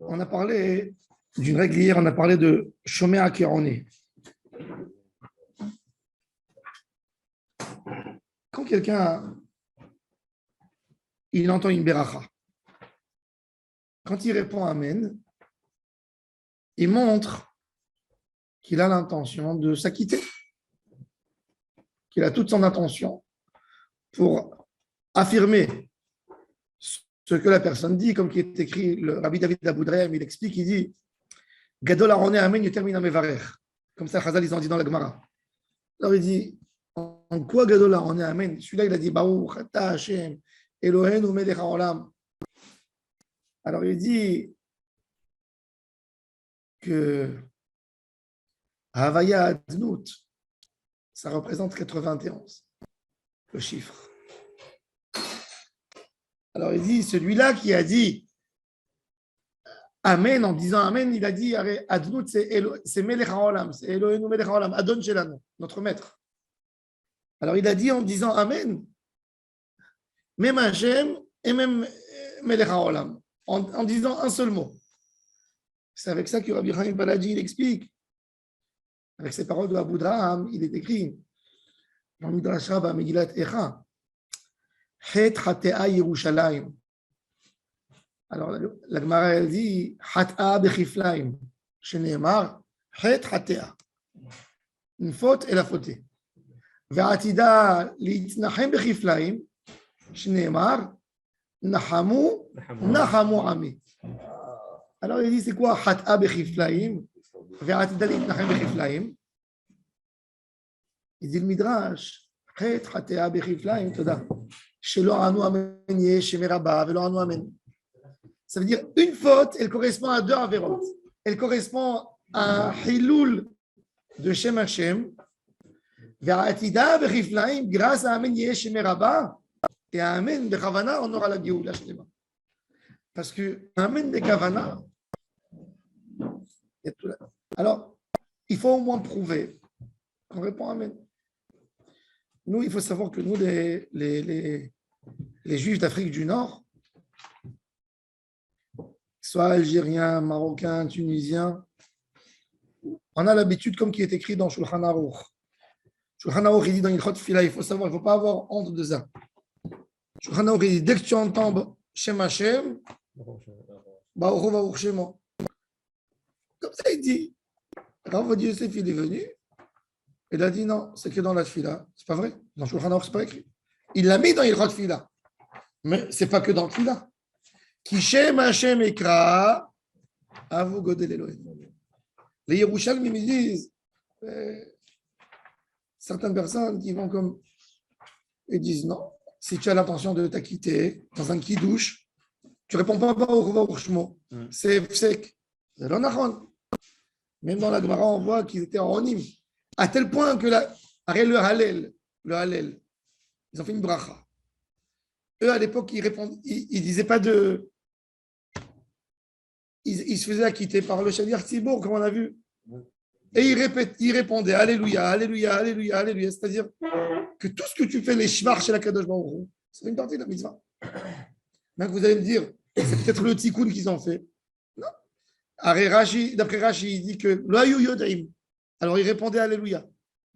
On a parlé d'une règle hier, on a parlé de Shomer Akeroni. Quand quelqu'un il entend une beracha, quand il répond Amen, il montre qu'il a l'intention de s'acquitter, qu'il a toute son attention pour affirmer ce que la personne dit, comme qui est écrit, le Rabbi David Aboudreim, il explique, il dit Gadol Aroné Amen Yutermina Mevarer. Comme ça, Chazal, ils ont dit dans la Gemara. Alors il dit en quoi Gadol Aroné Amen? Celui-là, il a dit Baruch Ata Hashem Eloheinu Melech Haolam. Alors il dit que Havaya Adnout, ça représente 91, le chiffre. Alors il dit, celui-là qui a dit Amen, en disant Amen, il a dit Adnout, c'est Melech HaOlam, c'est Eloheinu Melech HaOlam, Adon Shelanu, notre maître. Alors il a dit en disant Amen, même Hashem et même Melech HaOlam, en disant un seul mot. C'est avec ça que Rabbi Chaim Balaji il explique. Avec ces paroles de Abu Draham, il est écrit dans le Midrash Rabbah Megillat Echa, Het Hatea Yerushalayim. Alors la Gemara elle dit Hata Bechiflaim, Sheneemar Het Hatea. Une faute et la fautée. Ve'atida Litnachem Bechiflaim, Sheneemar Nahamu Nahamu Ami. Alors il dit c'est quoi Hata Bechiflaim? Ve'atida Litnachem Bechiflaim. Il dit le Midrash Het Hatea Bechiflaim, Toda. Shelo Anu Amen Ye Shemeraba Velo Anu Amen. Ça veut dire une faute, elle correspond à deux avérotes. Elle correspond à un hiloul de Shem Hashem, Ve'atida Bechiflaim, grâce à Amen Ye Shemeraba, et à Amen Bechavana, on aura la Géoula Shlema. Parce que Amen Bechavana, il y a tout là. Alors, il faut au moins prouver qu'on répond Amen. Nous, il faut savoir que nous, les Juifs d'Afrique du Nord, soit algériens, marocains, tunisiens, on a l'habitude, comme qui est écrit dans Shulchan Aruch. Shulchan Aruch, il dit dans Ilchot Fila, il faut savoir, il ne faut pas avoir honte de ça. Shulchan Aruch, il dit, dès que tu entends Shem Hashem, Baruch Baruch Shemo. Comme ça, il dit, Rav Yosef, il est venu, il a dit non, c'est que dans la Tfila. C'est pas vrai. Dans Shulchan Aruch, c'est pas écrit. Il l'a mis dans Ilchot Fila. Mais c'est pas que dans le Tfila. Ki Shem Hashem Ekra, Avu Godel Elohim. Les Yerushalmim, ils disent, certaines personnes qui vont comme, ils disent non, si tu as l'intention de t'acquitter dans un kidouche, tu réponds pas Baruch Baruch Shmo. C'est sec. C'est l'onachon. Même dans la Gemara, on voit qu'ils étaient en onim. À tel point que le Hallel, ils ont fait une bracha. Eux, à l'époque, ils disaient pas de. Ils se faisaient acquitter par le Shaliach Tzibour, comme on a vu. Et ils répondaient Alléluia, Alléluia, Alléluia, Alléluia. C'est-à-dire que tout ce que tu fais, les shvar chez la Kadosh Baruch Hu, c'est une partie de la mitzvah. Donc vous allez me dire, c'est peut-être le tikkun qu'ils ont fait. Non. D'après Rashi, il dit que l'Ayu Yodaim. Alors il répondait Alléluia.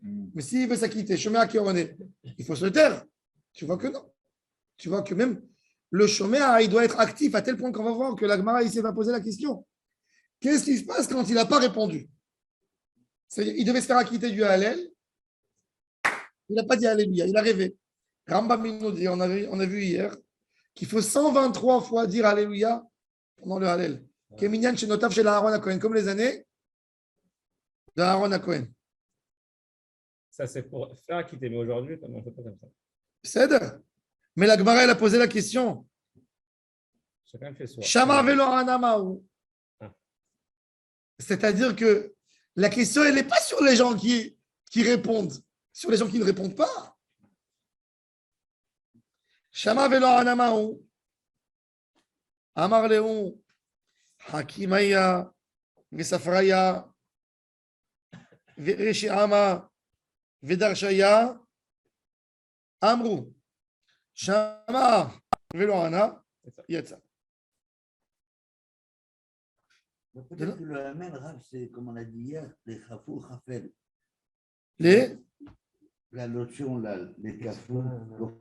Mais s'il veut s'acquitter, Shomer Akeroni, il faut se taire. Tu vois que non. Tu vois que même le Shomer, il doit être actif à tel point qu'on va voir que la Gemara ici va poser la question. Qu'est-ce qui se passe quand il n'a pas répondu? C'est-à-dire, il devait se faire acquitter du Hallel. Il n'a pas dit Alléluia, il a rêvé. Rambam nous dit, on a vu hier, qu'il faut 123 fois dire Alléluia pendant le Hallel. Keminyan Shenotav chez Aaron HaKohen, comme les années de Aaron HaKohen. Ça, c'est pour faire acquitter, mais aujourd'hui, on ne fait pas comme ça. C'est. Mais la Gemara, elle a posé la question. Chacun fait soi. Shama velo anamaou. C'est-à-dire que la question, elle n'est pas sur les gens qui répondent, sur les gens qui ne répondent pas. Shama velo anamaou. Amar leon. Hakimaya. Vesafraya. Vereshiama. Vedarshaya. Amrou. Shama velo ana. Yetza. Peut-être que le Amen, Rav, c'est comme on a dit hier, les Khafou Khafel. Les La notion, là, les Khafou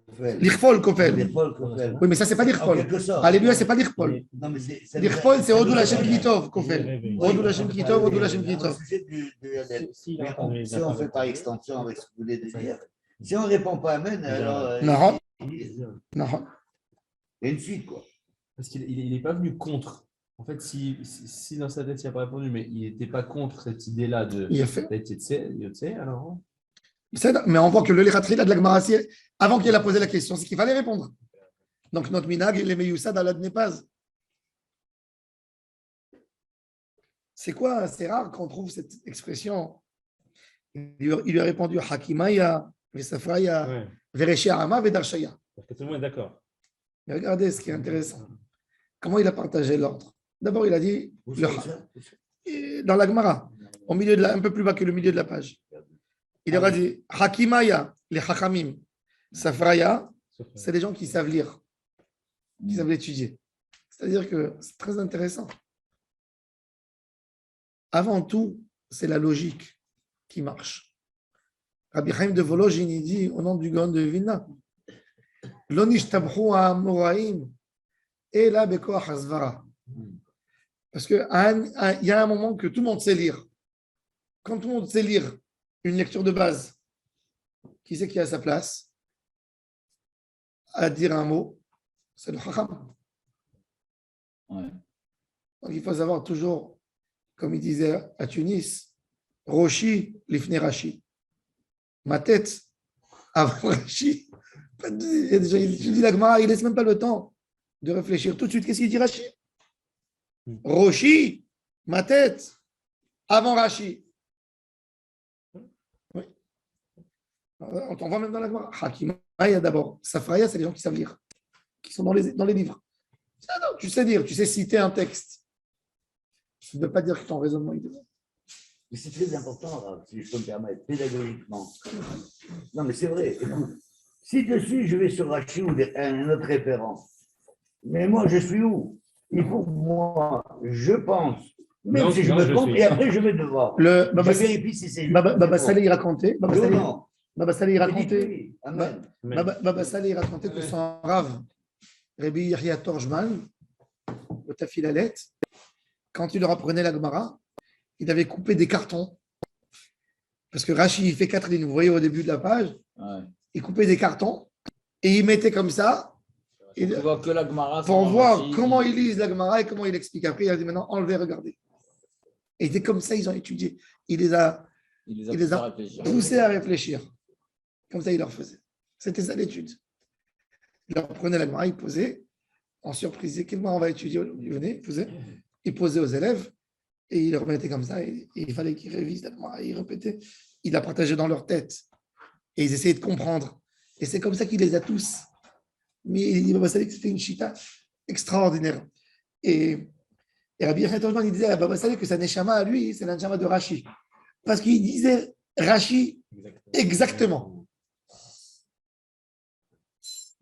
Khafel. l'irfol kofel. L'irfol Khafel. Oui, mais ça, c'est pas En l'irfol. quelque sorte. Alléluia, c'est pas l'irfol. Non, mais c'est. L'irfol, c'est Odou Lachem Kitov. Kitov, kofel. Odou Lachem Kitov, Odou Lachem Kitov. Si on fait par extension avec ce que vous voulez dire, si on ne répond pas Amen, alors. Non. Il Non. y a une suite, quoi. Parce qu'il n'est pas venu contre. En fait, si dans sa tête, il n'a pas répondu, mais il n'était pas contre cette idée-là de Il a fait. Yotse, alors. Mais on voit que le Liratri, là, de la Gemara, avant qu'il ait posé la question, c'est qu'il fallait répondre. Donc, notre minag, il est meyoussad à la Dnepaz. C'est quoi? C'est rare qu'on trouve cette expression. Il lui a répondu Hakimaya, Vesafraya, Ouais. Vereshiarama, Vedarshaya. Parce que tout le monde est d'accord. Mais regardez ce qui est intéressant. Comment il a partagé l'ordre? D'abord, il a dit, dans la Gemara, au milieu un peu plus bas que le milieu de la page, il leur a dit Hakimaya, les Hachamim, Safraya, c'est les gens qui savent lire, qui savent l'étudier. C'est-à-dire que c'est très intéressant. Avant tout, c'est la logique qui marche. Rabbi Chaim de Volozhin, il dit au nom du Gaon de Vilna, Lonish tabhu ha'amoraim ela bekoach hazvara. Parce qu'il y a un moment que tout le monde sait lire. Quand tout le monde sait lire une lecture de base, qui c'est qui a sa place à dire un mot? C'est le Chacham. Ouais. Donc il faut savoir toujours, comme il disait à Tunis, Roshi lifne Rashi. Ma tête avant Rashi. Il y a des gens, il dit la Gemara, il ne laisse même pas le temps de réfléchir. Tout de suite, qu'est-ce qu'il dit Rashi? Roshi, ma tête avant Rashi. Oui. On voit même dans la Gemara. Hakimaya d'abord. Safraya, c'est les gens qui savent lire, qui sont dans les livres. Ah non, tu sais dire, tu sais citer un texte. Tu ne peux pas dire que ton raisonnement est bon. Mais c'est très important, si je peux me permettre, pédagogiquement. Non, mais c'est vrai. Écoute, si dessus, je vais sur Rachi ou un autre référent, mais moi, je suis où? Il faut que moi, je pense, même si je me trompe, et après, je vais devant. Je vérifie si c'est juste. Baba Saleh, il racontait. Non. Baba Saleh, il racontait. Amen. Baba Saleh, il racontait que son rave, Rabbi Yahya Torjman, au Tafilalet, quand il leur apprenait la Gemara, il avait coupé des cartons. Parce que Rashi, il fait 4 lignes. Vous voyez au début de la page, il coupait des cartons et il mettait comme ça. Pour voir comment ils lisent la Gemara et comment il explique. Après, il a dit maintenant, enlevez, regardez. Et c'est comme ça ils ont étudié. Il les a poussés à réfléchir. Comme ça, il leur faisait. C'était ça l'étude. Il leur prenait la Gemara, il posait. En surprise, il disait, quelle Gemara on va étudier? Il venait, il posait aux élèves et il leur mettait comme ça. Et il fallait qu'ils révisent la Gemara. Ils répétaient. Il la partageait dans leur tête. Et ils essayaient de comprendre. Et c'est comme ça qu'il les a tous. Mais il dit, Baba Saleh, que c'était une chita extraordinaire. Et Rabbi Yechon Torjman, il disait à Baba Saleh que sa neshama à lui, c'est la neshama de Rashi. Parce qu'il disait Rashi exactement.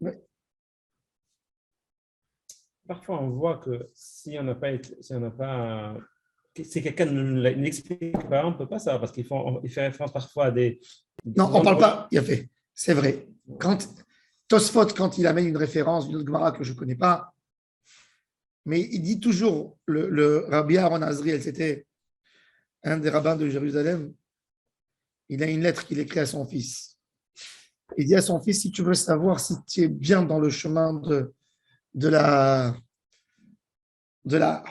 Ouais. Parfois, on voit que si on n'a pas, si quelqu'un ne l'explique pas, on ne peut pas savoir parce qu'il fait référence parfois à des. Non, on ne parle pas. Il a fait. C'est vrai. Quand Tosfot, quand il amène une référence d'une autre Gemara que je ne connais pas, mais il dit toujours, le Rabbi Aaron Azriel, c'était un des rabbins de Jérusalem, il a une lettre qu'il écrit à son fils. Il dit à son fils, si tu veux savoir si tu es bien dans le chemin de la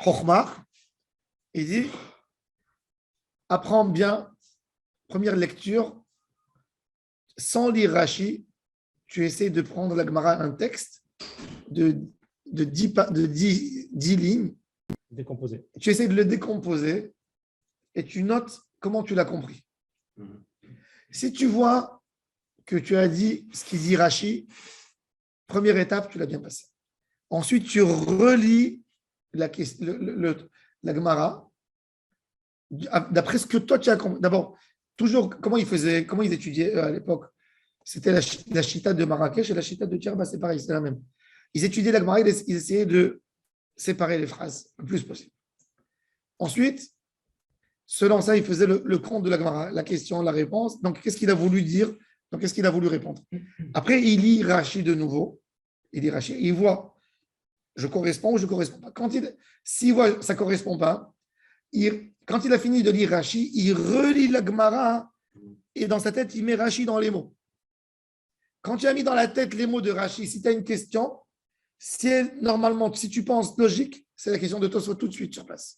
Chokhmah, il dit, apprends bien, première lecture, sans lire Rashi, tu essaies de prendre la Gemara, un texte de 10 lignes. Décomposé. Tu essaies de le décomposer et tu notes comment tu l'as compris. Si tu vois que tu as dit ce qu'il dit Rashi, première étape, tu l'as bien passé. Ensuite, tu relis la Gemara d'après ce que toi tu as compris. D'abord, toujours, comment ils étudiaient à l'époque? C'était la chita de Marrakech et la chita de Djerba, c'est pareil, c'est la même. Ils étudiaient la Gemara, ils essayaient de séparer les phrases le plus possible. Ensuite, selon ça, il faisait le compte de la Gemara, la question, la réponse. Donc, qu'est-ce qu'il a voulu dire? Donc, qu'est-ce qu'il a voulu répondre? Après, il lit Rashi de nouveau. Il lit Rashi. Il voit, je corresponds ou je ne corresponds pas. S'il voit ça ne correspond pas, quand il a fini de lire Rashi, il relit la Gemara et dans sa tête, il met Rashi dans les mots. Quand tu as mis dans la tête les mots de Rashi, si tu as une question, normalement, si tu penses logique, c'est la question de Tosfot tout de suite sur place.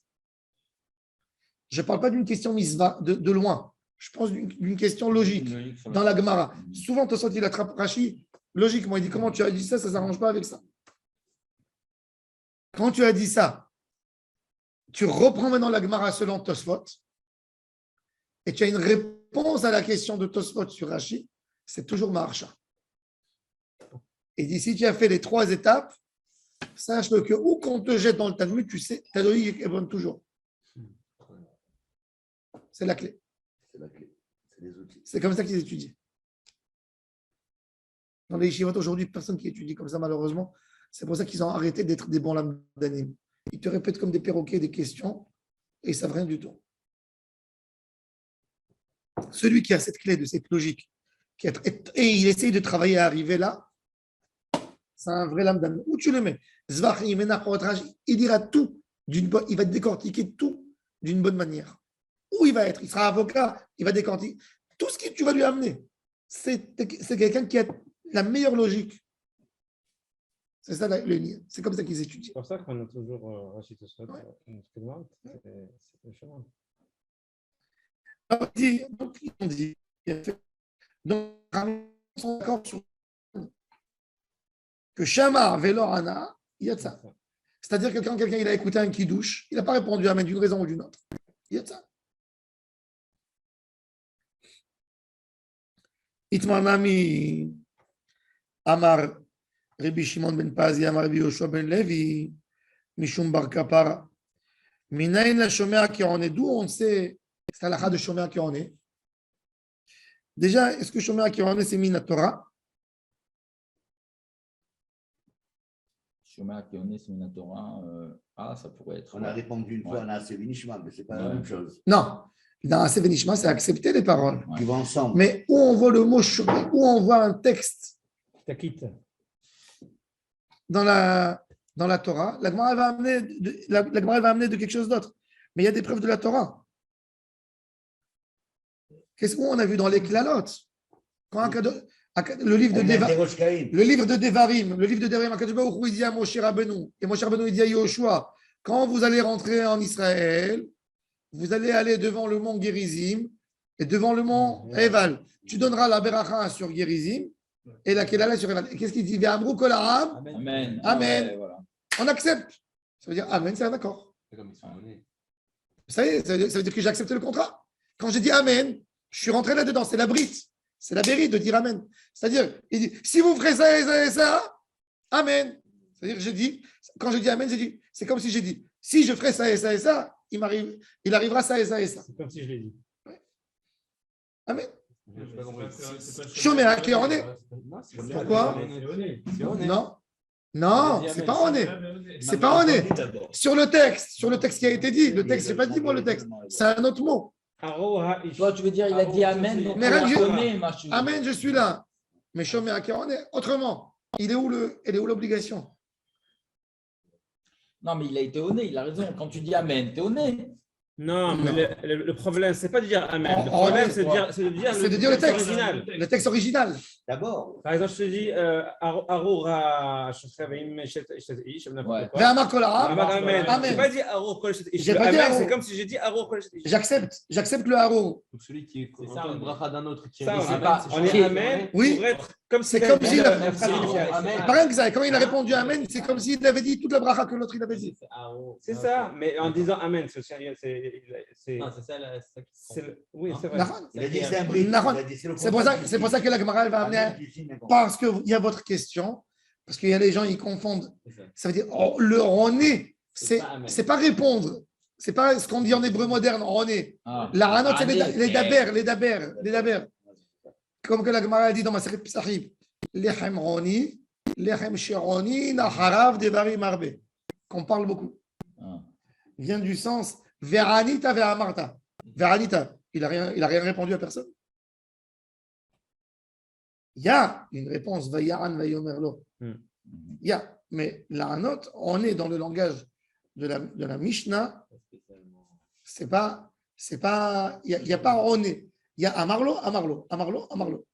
Je ne parle pas d'une question misva de loin. Je pense d'une question logique dans la Gemara. Souvent, Tosfot, il attrape Rashi logiquement. Il dit comment tu as dit ça, ça ne s'arrange pas avec ça. Quand tu as dit ça, tu reprends maintenant la Gemara selon Tosfot et tu as une réponse à la question de Tosfot sur Rashi, c'est toujours Maharsha. Et d'ici, tu as fait les 3 étapes, sache que où qu'on te jette dans le Talmud, tu sais, ta logique est bonne toujours. C'est la clé. C'est la clé. C'est les outils. C'est comme ça qu'ils étudient. Dans les yeshivot aujourd'hui, personne qui étudie comme ça, malheureusement. C'est pour ça qu'ils ont arrêté d'être des bons lames d'anime. Ils te répètent comme des perroquets des questions et ils ne savent rien du tout. Celui qui a cette clé de cette logique, et il essaye de travailler à arriver là, c'est un vrai lame d'anime. Où tu le mets? Il dira tout, il va décortiquer tout d'une bonne manière. Où il va être? Il sera avocat, il va décortiquer. Tout ce que tu vas lui amener, c'est quelqu'un qui a la meilleure logique. C'est ça le lien. C'est comme ça qu'ils étudient. C'est pour ça qu'on a toujours Rachid Tosfot. C'est le chemin. Donc, ils ont dit, donc, ils sont d'accord sur que Shama Velorana, il y a de ça. C'est-à-dire que quand quelqu'un il a écouté un kidouche, il n'a pas répondu Amen d'une raison ou d'une autre. Il y a de ça. Itmanami Amar Rabbi Shimon ben Pazi Amar Rabbi Yoshua ben Levi Mishum Bar Kapara Minayin la Shomea qui en est. D'où on sait c'est la de Shomea qui en est. Déjà, est-ce que Shomea qui en est c'est Mina Torah? Shomea qui en est, c'est Mina Torah. Ça pourrait être. On a répondu une fois à Naaseh Vinishma, mais ce n'est pas la même chose. Non. Dans Naaseh Vinishma, c'est accepter les paroles. Qui vont ensemble. Mais où on voit le mot Shomea, où on voit un texte dans la Torah, la Gemara va amener de quelque chose d'autre. Mais il y a des preuves de la Torah. Qu'est-ce qu'on a vu dans les Klalot? Le livre de Devarim, Akadosh Baruch Hu, il dit à Moshe Rabbeinu, et Moshe Rabbeinu il dit à Yoshua, quand vous allez rentrer en Israël, vous allez aller devant le mont Gerizim et devant le mont Eval. Tu donneras la beracha sur Gerizim et la Kelala sur Eval. Et qu'est-ce qu'il dit? Ve'amru kol ha'am. Amen. Amen. Ouais, voilà. On accepte. Ça veut dire Amen, c'est un accord. Ça veut dire que j'ai accepté le contrat. Quand j'ai dit Amen, je suis rentré là-dedans. C'est la brite. C'est la vérité de dire Amen. C'est-à-dire, il dit, si vous ferez ça et ça et ça, Amen. C'est-à-dire, quand je dis Amen, j'ai dit, c'est comme si j'ai dit, si je ferai ça et ça et ça, il arrivera ça et ça et ça. C'est comme si je l'ai dit. Ouais. Amen. Shomea qui en est. Pourquoi? Non. Non, c'est pas honnête. C'est pas honnête. Sur le texte qui a été dit, le texte, je n'ai pas dit moi le texte, c'est un autre mot. Toi, tu veux dire, il a dit Amen. Donc Amen, je suis là. Mais Shomea qui en est. Autrement, elle est où l'obligation? Non, mais il a été honnête, il a raison. Quand tu dis Amen, tu es honnête. Non, mais le problème, c'est pas de dire Amen. Le problème, c'est de dire le texte original. Le texte original. D'abord. Par exemple, je te dis Aroura, Ve'amar kol ha'am. Amen. Amen. Je n'ai pas dit Arour kol shet ish. J'ai pas dit Amen, Arour. c'est comme si j'ai dit Arour kol shet ish. J'accepte le haro. Donc celui qui est C'est ça, le bracha d'un autre qui Ça, a on est Amen Oui. pour être comme C'est si comme s'il a la phrase initiale. Pareil que ça. Quand il a répondu Amen, c'est comme s'il avait dit toute la bracha que l'autre il avait dit. C'est ça, mais en disant Amen, c'est oui, c'est vrai. Nahon. Il a dit c'est un bride. Nahon. Il a dit, le C'est pour ça que la Gemara elle va amener. Amen, tu signes un contrat. Parce qu'il y a votre question, parce qu'il y a les gens, ils confondent. Ça veut dire, le roné, c'est pas répondre. C'est pas ce qu'on dit en hébreu moderne, roné. La ranot, c'est les daber. Comme que la Gemara a dit dans ma série Psachim. Lechem roni, lechem sheroni, naharav devarim arbe. Qu'on parle beaucoup. Vient du sens, Veranita ve'amarta. Veranita, il n'a rien répondu à personne. Il y a une réponse, Vayaran Vayomerlo. Il y a, mais la note, on est dans le langage de la Mishnah, c'est pas, il n'y a pas on est. Il y a Amarlo, Amarlo, Amarlo, Amarlo.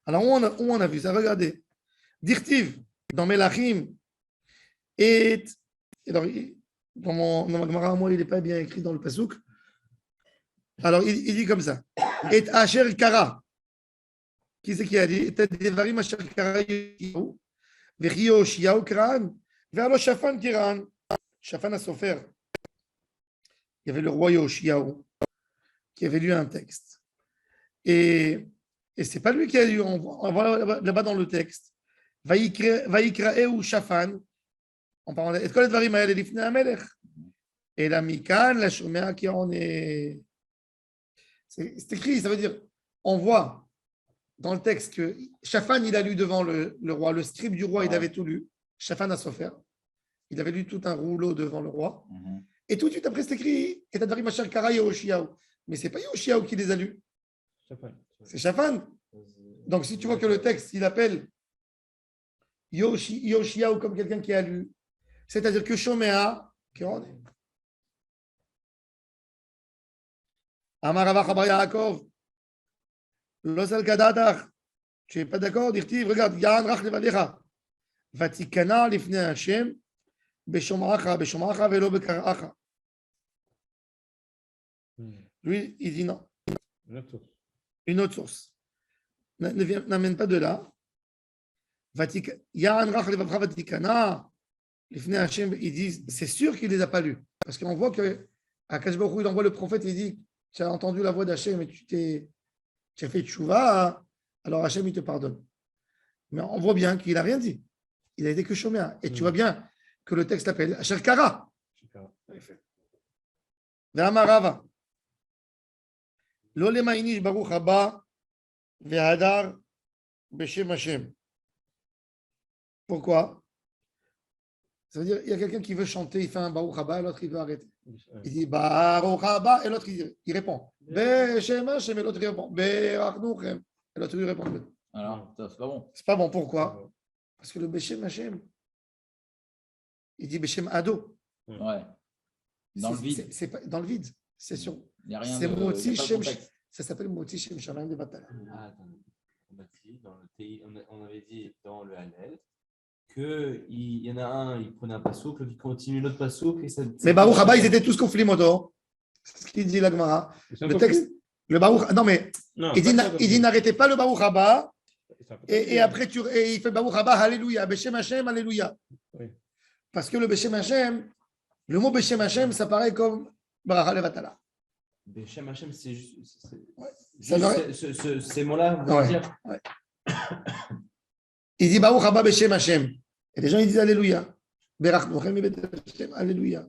Alors, où on a vu ça? Regardez. Dirtiv, dans Melachim, et alors, dans ma Gemara, moi, il n'est pas bien écrit dans le Pasuk. Alors, il dit comme ça. Et Asher Kara. Qui c'est qui a dit? Et Devarim Asher Kara Yoshiyahu. Vechio Yoshiyahu Kiran. Vers Shafan Kiran. Shafan Asofer. Il y avait le roi Yoshiyahu qui avait lu un texte. Et ce n'est pas lui qui a lu. On voit là-bas dans le texte. Vaikraeu Shafan. En parlant de. Est-ce que les Devarim Ael Lifnei Amelech? Et la Mikan, la Shomea qui en est. C'est écrit, ça veut dire, on voit dans le texte que Shafan, il a lu devant le roi, le scribe du roi, il avait tout lu, Shafan a souffert, il avait lu tout un rouleau devant le roi, et tout de suite après c'est écrit, et Tadari Machar Kara Yoshiyahu, mais c'est pas Yoshiyahu qui les a lus, c'est Shafan. Donc si tu vois que le texte, il appelle Yoshiyahu comme quelqu'un qui a lu, c'est-à-dire que Shomea, qui en est. Amar Rava Chabar Yaakov, Losal Kadatar, tu n'es pas d'accord? Dirtiv, regarde, Yan Rach Levalecha, Vatikana Lifnei Hashem, Beshomracha velo Bekaracha. Lui, il dit non. Une autre source. N'amène pas de là. Yan Rach Levalecha, Vatikana Lifnei Hashem, il dit, c'est sûr qu'il ne les a pas lus. Parce qu'on voit que Akash Baruch Hu, il envoie le prophète, il dit, tu as entendu la voix d'Hachem et tu as fait tchouva, alors Hachem, il te pardonne. Mais on voit bien qu'il n'a rien dit. Il a été que Shoméa. Et tu vois bien que le texte appelle Asher Kara. Ve'amarava. Lo lemainish baruch haba ve'hadar b'shem Hashem. Pourquoi? Ça veut dire il y a quelqu'un qui veut chanter, il fait un baruch haba, et l'autre il veut arrêter. Il dit baruch haba, et l'autre il répond b'shem Hashem, et l'autre il répond be'rachnuchem, et l'autre il répond. Alors, ça, c'est pas bon. C'est pas bon. Pourquoi? Parce que le b'shem Hashem, il dit b'shem ado. Ouais. Dans le vide. C'est pas dans le vide. C'est sûr. Il n'y a rien C'est de. Motzi il y a pas de Shem. contexte. Ça s'appelle Motzi Shem Shamayim de Batala. Ah, attendez. On a dit dans le TI, on avait dit dans le Hallel qu'il y en a un, il prenait un passouk, l'autre il continue l'autre passouk. Mais Baruch Haba, ils étaient tous conflits moto. C'est ce qu'il dit la Gemara. Le texte, le Baruch, non mais il dit n'arrêtez pas le Baruch Haba. Et après et il fait Baruch Haba, Alléluia, Beshem Hashem, Alléluia. Parce que le Beshem Hashem, le mot Beshem Hashem, ça paraît comme Baracha Levatala. Beshem Hashem, c'est juste. Ces mots-là, vous voulez dire. Il dit Baruch Haba Beshem Hashem. Et les gens ils disent Alléluia. Berachnuchem et Bet Hashem, Alléluia.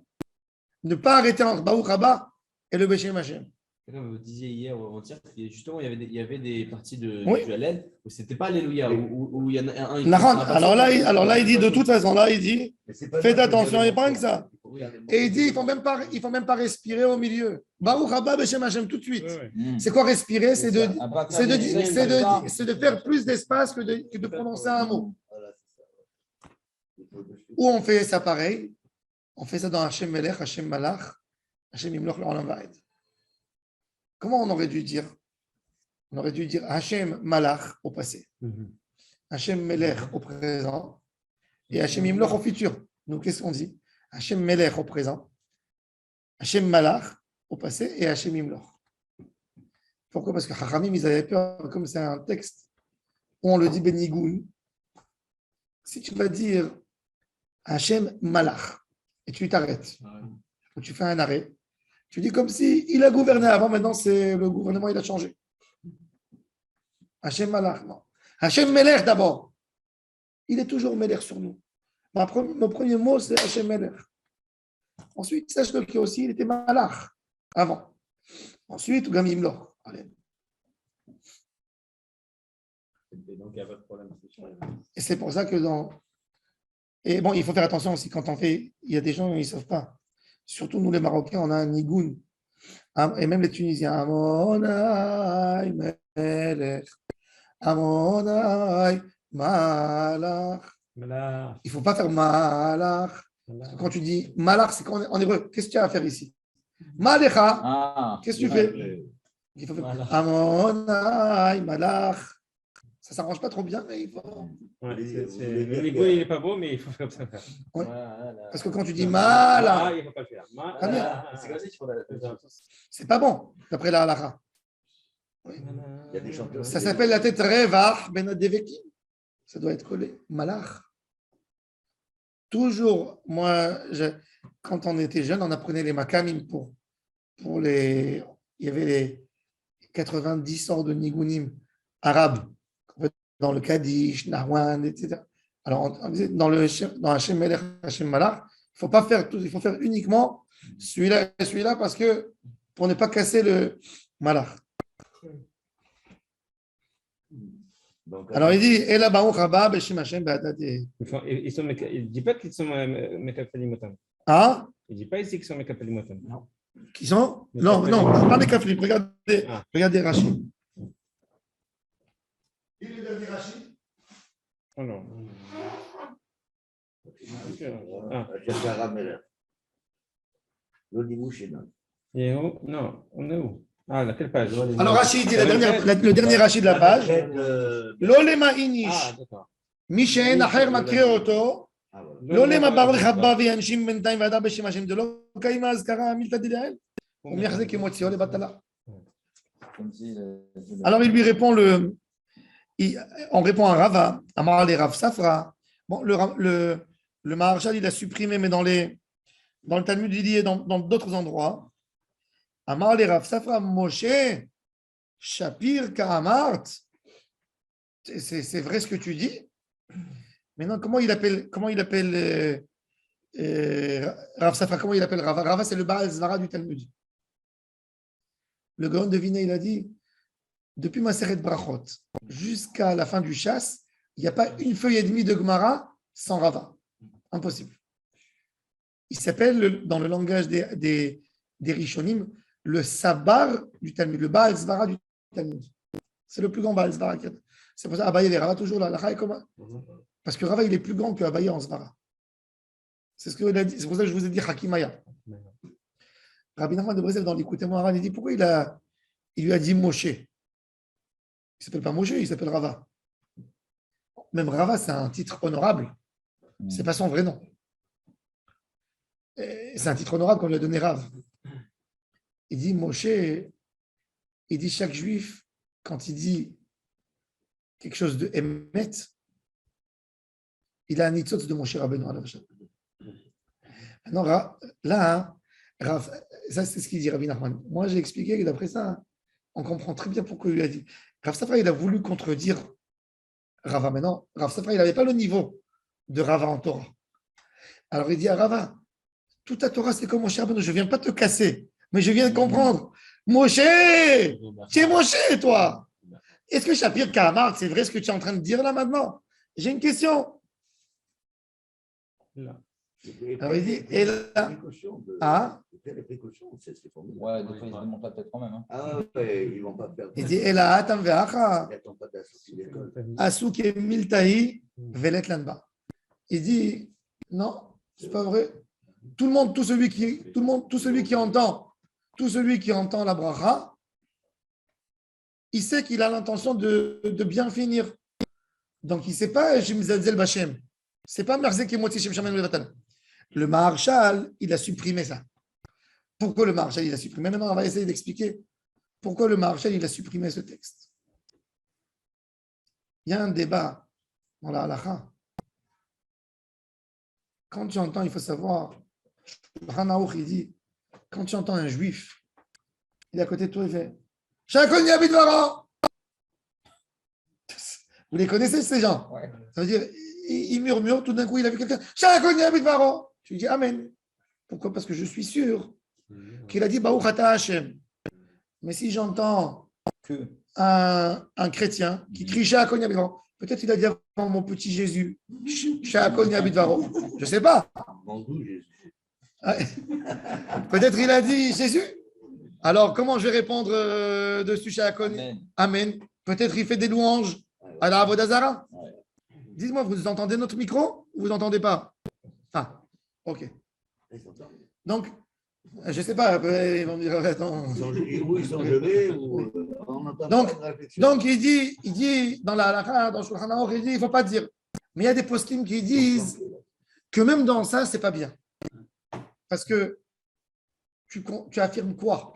Ne pas arrêter entre Baruch Haba et le Beshem Hashem. Comme vous disiez hier ou avant-hier, justement, il y avait des parties du Oui. Hallel où c'était pas Alléluia, où il y en a un. Alors là, il dit de toute façon, là, il dit faites attention, il n'y a pas rien que ça. Et il dit il ne faut même pas respirer au milieu. Baruch Haba Beshem Hashem tout de suite. C'est quoi respirer? C'est de faire plus d'espace que de prononcer un mot. Où on fait ça pareil? On fait ça dans Hashem Melech, Hashem Malach, Hashem Imloch L'Olam Vaed. Comment on aurait dû dire? On aurait dû dire Hashem Malach au passé, Hashem Melech au présent et Hashem Imloch au futur. Donc, qu'est-ce qu'on dit? Hashem Melech au présent, Hashem Malach au passé et Hashem Imloch. Pourquoi? Parce que Chachamim, ils avaient peur, comme c'est un texte où on le dit Benigoun. Si tu vas dire Hashem Malach et tu t'arrêtes, ou tu fais un arrêt, tu dis comme si il a gouverné avant, maintenant c'est le gouvernement, il a changé. Hashem Malach, non. Hashem Melech d'abord. Il est toujours Melech sur nous. Mon premier mot, c'est Hashem Melech. Ensuite, sache-le qu'il aussi, il était Malach avant. Ensuite, Gam Imloch. Allez. Donc, il n'y a pas de problème. Et c'est pour ça que dans Et bon, il faut faire attention aussi quand on fait. Il y a des gens, ils ne savent pas. Surtout nous, les Marocains, on a un nigoun. Et même les Tunisiens. Amonai melech. Amonai malach. Voilà. Il ne faut pas faire malach. Voilà. Quand tu dis malach, c'est en hébreu. Qu'est-ce que tu as à faire ici? Malecha. Ah, Qu'est-ce que tu fais? Il faut faire Malach. Amonai malach. Ça ne s'arrange pas trop bien, mais il faut. Ouais, Vous voulez le dire niveau, que- il n'est pas beau, mais il faut faire comme ça. Ouais. voilà. Parce que quand tu dis Ah, malach, il ne faut pas le faire. Ah, bien. C'est comme ça qu'il faut la c'est pas bon, d'après la halakha. Il y a des chanteurs. Ça s'appelle la tête revach ben adeveki. Ça doit être collé. Malach. Toujours, moi, quand on était jeune, on apprenait les makamim pour les. Il y avait les 90 sortes de nigunim arabes, dans le Kaddish, Nahwan, etc. Alors, on disait, dans Hashem Melech, Hashem Malach, il ne faut pas faire tout, il faut faire uniquement celui-là et celui-là parce que pour ne pas casser le Malach. Donc, Alors il dit, Ela Baruch Haba B'Shem Hashem Ba'atati. Il ne dit pas qu'ils sont Mekapelimotam. Ah, Il ne dit pas ici qu'ils sont Mekapelimotam. qui sont Non, non, pas les kaflim. Regardez, Ah. regardez Rachid. Il est le dernier Rachid. Oh non. Ah. chercher un Rameler. Le dimanche, c'est non. Et où? Non, on est où? Ah, à quelle page? Alors Rachid dit le dernier Rachid de la page. L'olema inish. Ah, d'accord. מי שאין אחר מקריא אותו, לא למבר לחבה וינשים בינתיים ועדה בשם השם, זה לא קיים האזכרה מילתא דלעיל, הוא מחזיק כמוציאו לבטלה. Comme si, Alors il lui répond, on répond à Rava, Amar les Rav Safra. Bon, le Maharshal, il a supprimé, mais dans le Talmud, il y est dans d'autres endroits. Amar les Rav Safra, Moshe, Shapir Ka'amart. C'est vrai ce que tu dis. Maintenant, comment il appelle Rav Safra, comment il appelle Rava? Rava, c'est le Baal Zvara du Talmud. Le Gaon de Vinay, il a dit, depuis Maseret Brachot jusqu'à la fin du chasse, il n'y a pas une feuille et demie de Gemara sans Rava. Impossible. Il s'appelle, dans le langage des Rishonim, le Sabar du Talmud, le Baal Zvara du Talmud. C'est le plus grand Baal Zvara. C'est pour ça Abaye et Rava, toujours là. Parce que Rava, il est plus grand que Abaye en Zvara. C'est ce qu'il a dit. C'est pour ça que je vous ai dit Hakimaya. Rabbi Nachman de Breslev, dans l'Écoutez Moharan, il dit pourquoi il lui a dit Moshe. Il ne s'appelle pas Moshe, il s'appelle Rava. Même Rava, c'est un titre honorable. Ce n'est pas son vrai nom. C'est un titre honorable qu'on lui a donné Rav. Il dit Moshe, il dit chaque juif, quand il dit quelque chose de Emet, il a un nitzot de Moshe Rabbeinu. Maintenant, là, Rav, ça c'est ce qu'il dit Rabbi Nachman. Moi j'ai expliqué que d'après ça, on comprend très bien pourquoi il lui a dit. Rav Safra, il a voulu contredire Rava. Maintenant, Rav Safra, il n'avait pas le niveau de Rava en Torah. Alors il dit à Rava, toute ta Torah c'est comme Moshe Rabbeinu, je ne viens pas te casser, mais je viens de comprendre. Moshe, tu es Moshe toi. Est-ce que Shapir Kahamar, c'est vrai ce que tu es en train de dire là maintenant? J'ai une question. Là. Alors il dit, et là, ah, Les précautions, c'est formidable. ouais, des fois, ils se démontent la tête quand même. Hein. Ah ouais, ils ne vont pas faire. il dit, et là, atam ve'acha, Ils n'attendent pas de la sortie d'école. asuk et miltahi, velet lanba. Il dit, non, c'est pas vrai. Tout le monde, tout celui qui entend la bracha, il sait qu'il a l'intention de bien finir. Donc il ne sait pas Shimzazel Bachem. C'est pas Merzek et Motzi Shem Shaman Levatan. Le Maharshal, il a supprimé ça. Pourquoi le Maharshal, il a supprimé? Maintenant, on va essayer d'expliquer pourquoi le Maharshal, il a supprimé ce texte. Il y a un débat dans la halakha. Quand tu entends, il faut savoir, Hanaouk, il dit, quand tu entends un juif, il est à côté de toi, il fait Shakon Yabidvara. Vous les connaissez, ces gens? Ouais. Ça veut dire, il murmure, tout d'un coup, il a vu quelqu'un. Shakon Yabidvara. Tu dis Amen. Pourquoi? Parce que je suis sûr qu'il a dit Baruch Ata Hashem. Mais si j'entends Que. un chrétien qui crie Shakon Yabidvara, Peut-être il a dit avant mon petit Jésus, Shakon Yabidvaro. Je ne sais pas. Mandou, Jésus. Ouais. Peut-être il a dit Jésus. Alors, comment je vais répondre dessus Shakon? Amen. Amen. Peut-être il fait des louanges à la Avodazara. Ouais. Dites-moi, vous entendez notre micro ou vous n'entendez pas? Ah, ok. Donc, je ne sais pas, après, ils vont me dire, attends. Ils sont gelés ou on n'entend Donc- pas de réflexion. Donc, il dit dans la halakha, dans Shulchan Aruch, il dit, il ne faut pas dire. Mais il y a des poskim qui disent que même dans ça, ce n'est pas bien. Parce que tu affirmes quoi?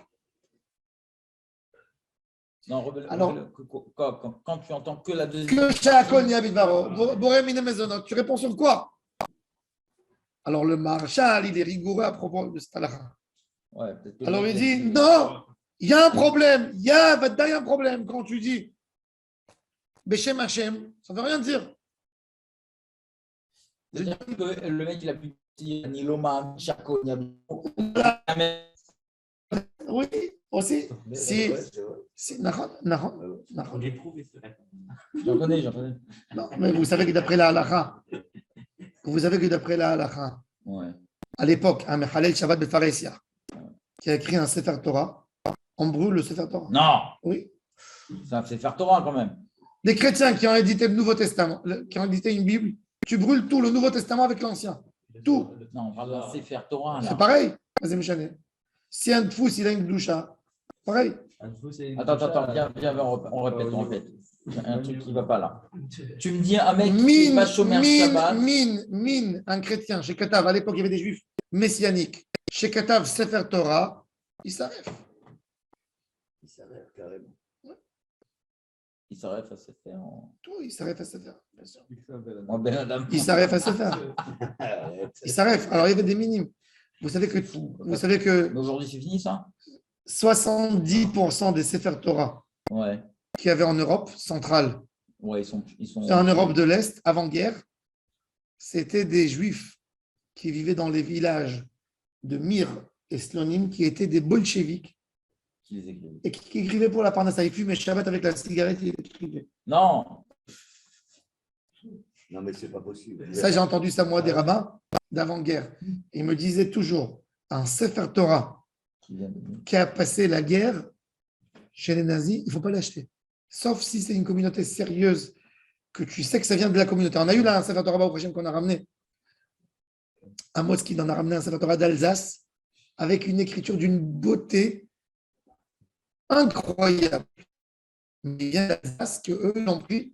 Non, Alors- quand tu entends que la deuxième. Que Shakon Yabidvaro, Boré Mine Mezonot, tu réponds sur quoi? Alors, le Maharshal, il est rigoureux à propos de cette halakha. Ouais, peut-être que Alors le il mec, dit, non, il y a un problème, il y a un problème. Quand tu dis Beshem Hashem, ça ne veut rien dire. c'est-à-dire que le mec, il a pu dire Niloma, Chako, Amen. Oui, aussi. Si, Ouais, c'est vrai. si, On l'éprouve et c'est vrai. J'en connais, j'en connais. non, mais vous savez que d'après la halakha, Ouais. à l'époque, un Mechalel Shabbat Befaresia, qui a écrit un Sefer Torah, on brûle le Sefer Torah. Non, Oui. ça fait faire Torah quand même. Les chrétiens qui ont édité le Nouveau Testament, qui ont édité une Bible, tu brûles tout le Nouveau Testament avec l'Ancien. Tout. Non, on parle d'un Sefer Torah. là. C'est pareil. Vas-y, Michel. Si un fous, il a une doucha, pareil. Attends, viens, on répète. Il y a un truc qui ne va pas là. Tu me dis un mec qui va chômer un Shabbat. Mine, un chrétien, chez Katav, à l'époque, il y avait des juifs messianiques. Chez Katav, Sefer Torah, il s'arrête. Il s'arrête carrément. Il s'arrête à Sefer. Tout, il s'arrête à Sefer, bien sûr. En Ben Adam. Il s'arrête à Sefer. Il s'arrête. Alors, il y avait des minimes. Vous savez que Mais aujourd'hui, c'est fini ça? 70% des Sefer Torah Ouais. qu'il y avait en Europe centrale, Ouais, ils sont. en Europe de l'Est, avant-guerre, c'était des juifs qui vivaient dans les villages de Mir et Slonim, qui étaient des bolcheviks Qui les écrivent. et qui écrivaient pour la parnasse. Ils fumaient Shabbat avec la cigarette, ils écrivaient. Non, Non, mais c'est pas possible. Ça, j'ai entendu ça, moi, des rabbins d'avant-guerre. Ils me disaient toujours, un Sefer Torah qui vient de- qui a passé la guerre chez les nazis, il ne faut pas l'acheter. Sauf si c'est une communauté sérieuse, que tu sais que ça vient de la communauté. On a eu là un Sefer Torah au prochain qu'on a ramené. Un Motzkin en a ramené un Sefer Torah d'Alsace avec une écriture d'une beauté incroyable. Mais il y a d'Alsace qu'eux l'ont pris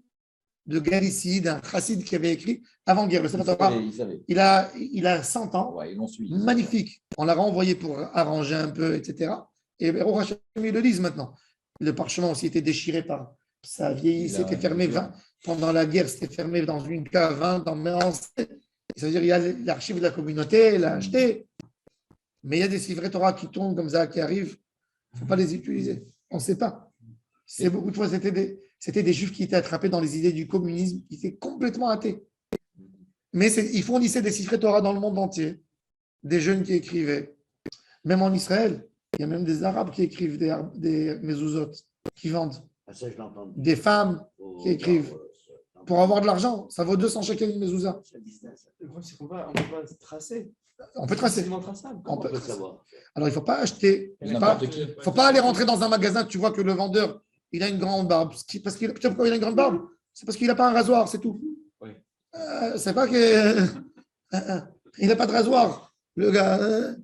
de Galicie, d'un chassid qui avait écrit avant-guerre. Le Sefer Torah, Ils savaient. il a 100 ans. Ouais, ils l'ont suivi. Magnifique. On l'a renvoyé pour arranger un peu, etc. Et au Hachem, ils le lisent maintenant. Le parchemin aussi était déchiré par ça vieillit, c'était fermé pendant la guerre, c'était fermé dans une cave, 20 ans. C'est-à-dire, il y a l'archive de la communauté, elle a acheté. Mais il y a des livrets Torah qui tombent comme ça, qui arrivent. Il ne faut pas les utiliser. On ne sait pas. C'est beaucoup de fois, c'était des juifs qui étaient attrapés dans les idées du communisme, qui étaient complètement athées. Mais ils fournissaient des livrets Torah dans le monde entier. Des jeunes qui écrivaient. Même en Israël, il y a même des Arabes qui écrivent des mezuzot, qui vendent. Ah, ça, je l'ai entendu. Des femmes qui écrivent pour avoir de l'argent. Ça vaut 200 shekels une mezouza. Le problème, c'est qu'on ne peut pas tracer. On peut tracer. Facilement traçable. On On peut peut tracer. savoir. Alors, il ne faut pas acheter. Il ne N'importe qui. faut pas aller rentrer dans un magasin, tu vois que le vendeur, il a une grande barbe. Parce qu'il, tu sais pourquoi il a une grande barbe? C'est parce qu'il n'a pas un rasoir, c'est tout. Oui. C'est pas que. Il n'a pas de rasoir. Le gars,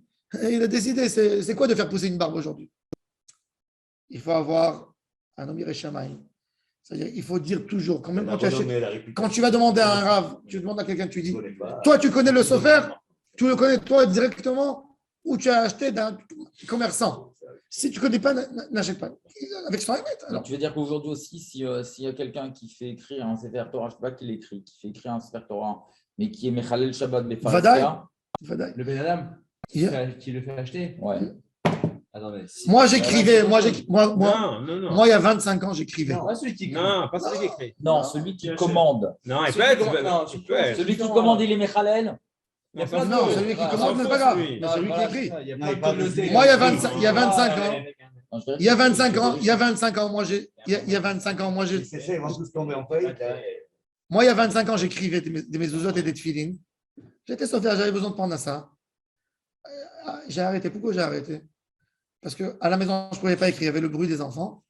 il a décidé. C'est quoi de faire pousser une barbe aujourd'hui? Il faut avoir un homme Shamaï. C'est-à-dire, il faut dire toujours, quand même quand tu vas demander à un rave, tu demandes à quelqu'un, tu dis, toi, tu connais le sofer, tu le connais toi directement, ou tu as acheté d'un commerçant. Si tu ne connais pas, n'achète pas. Avec son émet. Alors, tu veux dire qu'aujourd'hui aussi, s'il y a quelqu'un qui fait écrire un Sefer Torah, je ne sais pas qui l'écrit, qui fait écrire un Sefer Torah, mais qui est Mechalel Shabbat Befaresia, Le Ben Adam Yeah. qui le fait acheter. ouais. Attends, mais Moi, j'écrivais. Moi, Non. il y a 25 ans, j'écrivais. Pas celui qui Non, pas celui qui écrit. Non, celui qui Bien commande. Non, il peut Celui qui être. commande- Tu peux être. Celui qui commande, il est Mechalel. Il y a plein de- Non, celui qui Ah, commande, sans c'est pas fausse, grave. lui. Mais celui qui écrit. Il y a Non, plein il de parle de communautés. Moi, il y a 25 il y a 25 ans. Non, je dirais Il y a que- 25 ans, moi, j'ai. Il y a 25 ans, moi, j'ai. C'est ça, ils vont tous tomber en faillite. Moi, il y a 25 ans, j'écrivais des mezuzot et des tefillin. J'étais sofer, j'avais besoin de prendre ça. J'ai arrêté. Pourquoi j'ai arrêté? Parce qu'à la maison, je ne pouvais pas écrire. Il y avait le bruit des enfants.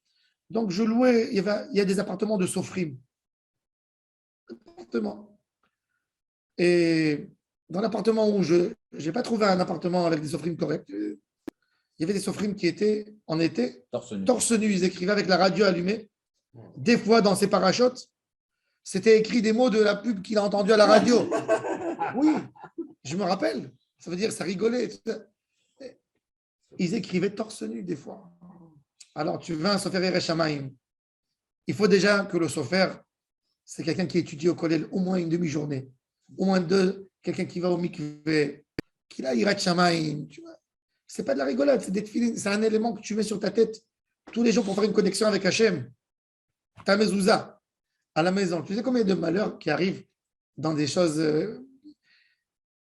Donc, je louais. Il y a des appartements de sofrim. Et dans l'appartement où je n'ai pas trouvé un appartement avec des sofrim corrects, il y avait des sofrim qui étaient en été torse nu. Ils écrivaient avec la radio allumée. Des fois, dans ses parachutes, c'était écrit des mots de la pub qu'il a entendu à la radio. Oui, je me rappelle. Ça veut dire ça rigolait. Ils écrivaient torse nu des fois. Alors, tu veux un sofer Yerei Shamayim. Il faut déjà que le sofer, c'est quelqu'un qui étudie au collège au moins une demi-journée. Au moins deux, quelqu'un qui va au mikvé, qui a Yerei Shamayim. Ce n'est pas de la rigolade, c'est un élément que tu mets sur ta tête tous les jours pour faire une connexion avec Hachem. Ta mezouza à la maison. Tu sais combien de malheurs qui arrivent dans des choses.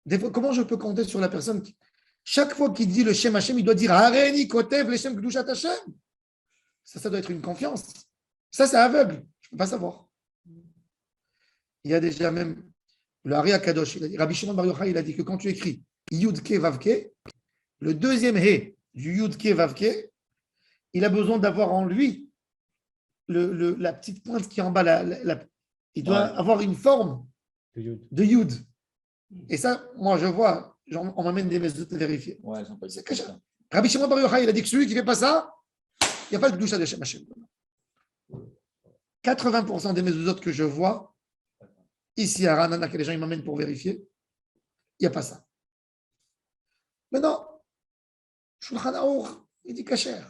Des fois, comment je peux compter sur la personne qui, chaque fois qu'il dit le Shem Hachem, il doit dire Hareni Kotev le Shem Gdushat Hachem. Ça doit être une confiance. Ça, c'est aveugle. Je ne peux pas savoir. Il y a déjà même le Hari Akadosh, Rabbi Shimon Bar Yochai, il a dit que quand tu écris Yud Ke Vav Ke, le deuxième He du Yud Ke Vav Ke, il a besoin d'avoir en lui la petite pointe qui est en bas. Il doit avoir une forme de Yud. Et ça, moi, je vois, on m'amène des mezuzot à vérifier. Ouais, c'est caché. Rabbi Shimon Bar Yochai, il a dit que celui qui ne fait pas ça, il n'y a pas de Gdusha de Shem Hashem. 80% des mezuzot que je vois, ici à Ranana, que les gens ils m'amènent pour vérifier, il n'y a pas ça. Maintenant, Shulchan Aruch, il dit kasher.